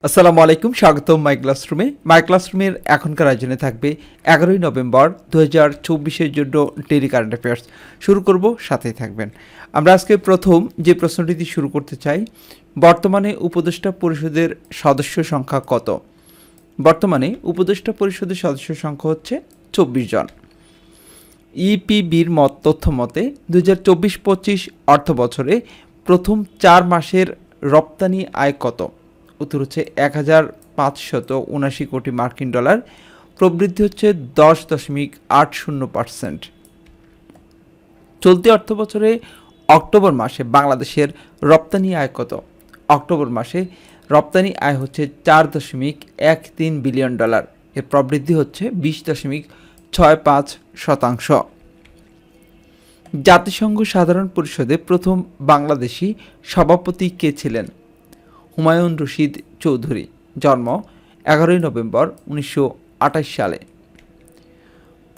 আসসালামু আলাইকুম, স্বাগতম মাই ক্লাসরুমে। মাই ক্লাসরুমের এখনকার আয়োজনে থাকবে 11ই নভেম্বর 2024-এর জন্য ডেইলি কারেন্ট অ্যাফেয়ার্স। শুরু করব, সাথেই থাকবেন। আমরা আজকে প্রথম যে প্রশ্নটি দিয়ে শুরু করতে চাই, বর্তমানে উপদেষ্টা পরিষদের সদস্য সংখ্যা কত? বর্তমানে উপদেষ্টা পরিষদের সদস্য সংখ্যা হচ্ছে 24 জন। ইপিবির তথ্য মতে 2024-25 অর্থ বছরে প্রথম 4 মাসের রপ্তানি আয় কত? উত্তর হচ্ছে 1579 কোটি মার্কিন ডলার, প্রবৃদ্ধি হচ্ছে 10.80%। চলতি অর্থ বছরে অক্টোবর মাসে বাংলাদেশের রপ্তানি আয় কত? অক্টোবর মাসে রপ্তানি আয় হচ্ছে 4.13 বিলিয়ন ডলার, এর প্রবৃদ্ধি হচ্ছে 20.65%। জাতিসংঘ সাধারণ পরিষদে প্রথম বাংলাদেশি সভাপতি কে ছিলেন? হুমায়ুন রশিদ চৌধুরী, জন্ম 11ই নভেম্বর 1928 সালে।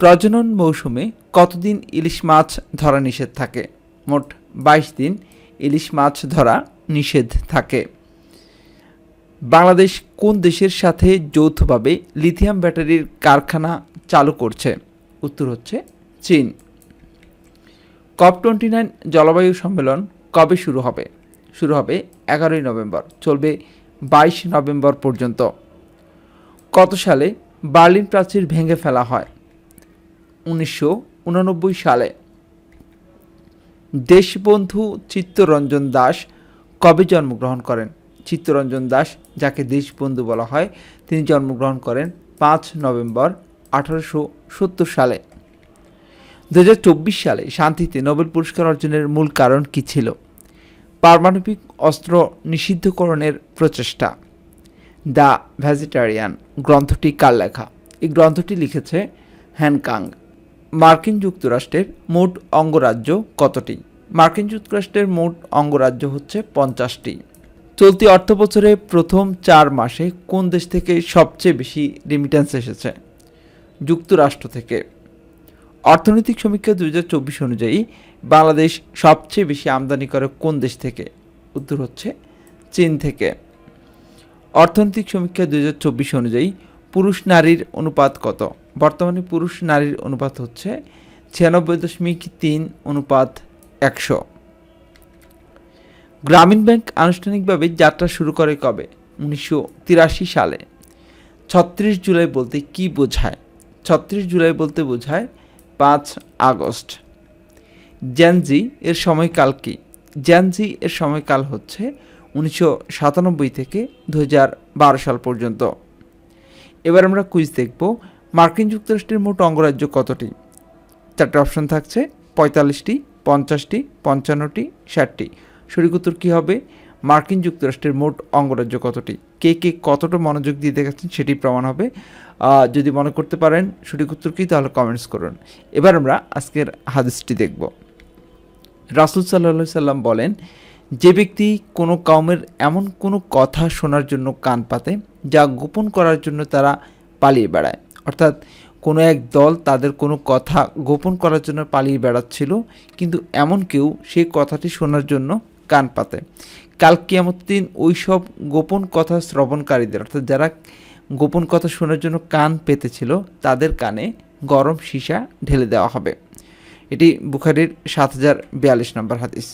প্রজনন মৌসুমে কতদিন ইলিশ মাছ ধরা নিষেধ থাকে? মোট 22 দিন ইলিশ মাছ ধরা নিষেধ থাকে। বাংলাদেশ কোন দেশের সাথে যৌথভাবে লিথিয়াম ব্যাটারির কারখানা চালু করছে? উত্তর হচ্ছে চীন। COP29 জলবায়ু সম্মেলন কবে শুরু হবে? শুরু হবে 11ই নভেম্বর, চলবে 22 নভেম্বর পর্যন্ত। কত সালে বার্লিন প্রাচীর ভেঙে ফেলা হয়? 1989 সালে। দেশবন্ধু চিত্তরঞ্জন দাস কবে জন্মগ্রহণ করেন? চিত্তরঞ্জন দাস, যাকে দেশবন্ধু বলা হয়, তিনি জন্মগ্রহণ করেন 5 নভেম্বর 1870 সালে। 2024 সালে শান্তিতে নোবেল পুরস্কার অর্জনের মূল কারণ কী ছিল? পারমাণবিক অস্ত্র নিষিদ্ধকরণের প্রচেষ্টা। দ্য ভেজিটেরিয়ান গ্রন্থটি কার লেখা? এই গ্রন্থটি লিখেছে হ্যানকাং। মার্কিন যুক্তরাষ্ট্রের মোট অঙ্গরাজ্য কতটি? মার্কিন যুক্তরাষ্ট্রের মোট অঙ্গরাজ্য হচ্ছে 50টি। চলতি অর্থ বছরে প্রথম 4 মাসে কোন দেশ থেকে সবচেয়ে বেশি রেমিট্যান্স এসেছে? যুক্তরাষ্ট্র থেকে। অর্থনৈতিক সমীক্ষা 2024 অনুযায়ী বাংলাদেশ সবচেয়ে বেশি আমদানি করে কোন দেশ থেকে? উত্তর হচ্ছে চীন থেকে। অর্থনৈতিক সমীক্ষা 2024 অনুযায়ী পুরুষ নারীর অনুপাত কত? বর্তমানে পুরুষ নারীর অনুপাত হচ্ছে 96.3:100। গ্রামীণ ব্যাংক আনুষ্ঠানিকভাবে যাত্রা শুরু করে কবে? 1983 সালে। 36 জুলাই বলতে কি বোঝায়? 36 জুলাই বলতে বোঝায় 5 আগস্ট। জেনজি এর সময়কাল কি? জেনজি এর সময়কাল হচ্ছে 1997 থেকে 2012 সাল পর্যন্ত। এবার আমরা কুইজ দেখব। মার্কিন যুক্তরাষ্ট্রের মোট অঙ্গরাজ্য কতটি? 4টে অপশন থাকছে, 45টি, 50টি, 55টি, 60টি। সঠিক উত্তর কী হবে? মার্কিন যুক্তরাষ্ট্রের মোট অঙ্গরাজ্য কতটি? কে কে কতটা মনোযোগ দিয়ে দেখাচ্ছেন সেটি প্রমাণ হবে। যদি মনে করতে পারেন সঠিক উত্তর কী, তাহলে কমেন্টস করুন। এবার আমরা আজকের হাদিসটি দেখব। রাসূল সাল্লাল্লাহু আলাইহি সাল্লাম বলেন, যে ব্যক্তি কোনো কওমের এমন কোনো কথা শোনার জন্য কান পাতে যা গোপন করার জন্য তারা পালিয়ে বেড়ায়, অর্থাৎ কোনো এক দল তাদের কোনো কথা গোপন করার জন্য পালিয়ে বেড়াচ্ছিল, কিন্তু এমন কেউ সেই কথাটি শোনার জন্য কান পাতে, কাল কিয়ামতের দিন ওই সব গোপন কথা শ্রবণকারীদের, অর্থাৎ যারা গোপন কথা শোনার জন্য কান পেতেছিল, তাদের কানে গরম সীসা ঢেলে দেওয়া হবে। এটি বুখারীর 7042 নম্বর হাদিস।